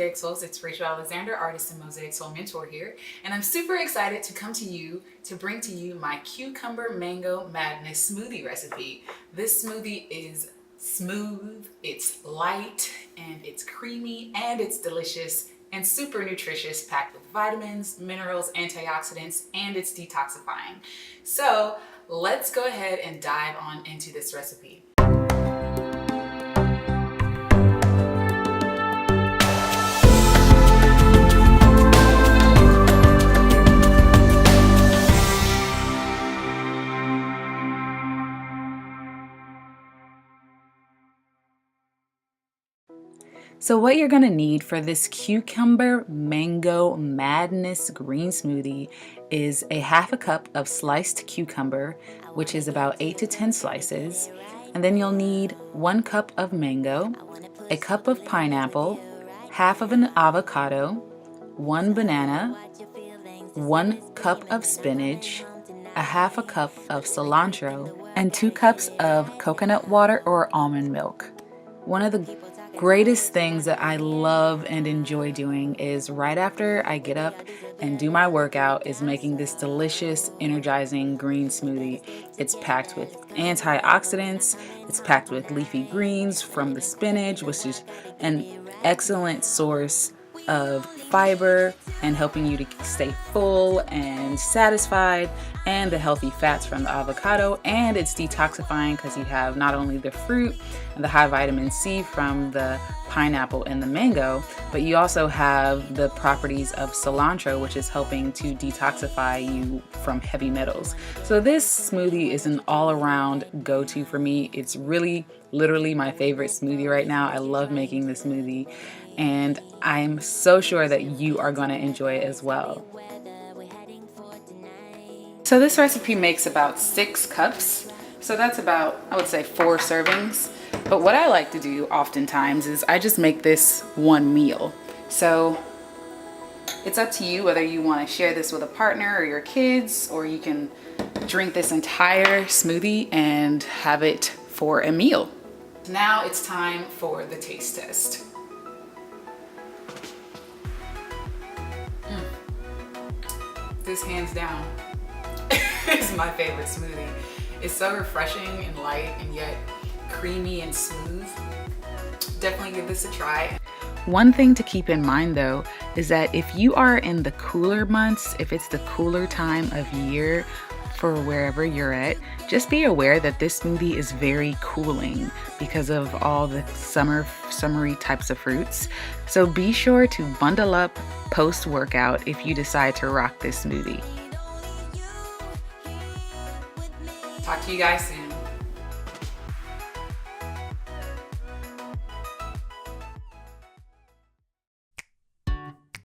Mosaic Souls. It's Rachael Alexander, artist and Mosaic Soul mentor here. And I'm super excited to come to you to bring to you my cucumber mango madness smoothie recipe. This smoothie is smooth, it's light, and it's creamy, and it's delicious and super nutritious, packed with vitamins, minerals, antioxidants, and it's detoxifying. So let's go ahead and dive on into this recipe. So what you're gonna need for this cucumber mango madness green smoothie is a half a cup of sliced cucumber, which is about 8 to 10 slices. And then you'll need 1 cup of mango, a cup of pineapple, half of an avocado, 1 banana, 1 cup of spinach, a half a cup of cilantro, and 2 cups of coconut water or almond milk. One of the greatest things that I love and enjoy doing is right after I get up and do my workout is making this delicious, energizing green smoothie. It's packed with antioxidants, it's packed with leafy greens from the spinach, which is an excellent source of fiber and helping you to stay full and satisfied, and the healthy fats from the avocado, and it's detoxifying because you have not only the fruit and the high vitamin C from the pineapple and the mango, but you also have the properties of cilantro, which is helping to detoxify you from heavy metals. So this smoothie is an all-around go-to for me. It's really literally my favorite smoothie right now. I love making this smoothie, and I'm so sure that you are going to enjoy it as well. So this recipe makes about 6 cups. So that's about, I would say, 4 servings. But what I like to do oftentimes is I just make this one meal. So it's up to you whether you want to share this with a partner or your kids, or you can drink this entire smoothie and have it for a meal. Now it's time for the taste test. This hands down is my favorite smoothie. It's so refreshing and light and yet creamy and smooth. Definitely give this a try. One thing to keep in mind though is that if you are in the cooler months, if it's the cooler time of year for wherever you're at, just be aware that this smoothie is very cooling because of all the summery types of fruits. So be sure to bundle up post-workout if you decide to rock this smoothie. Talk to you guys soon.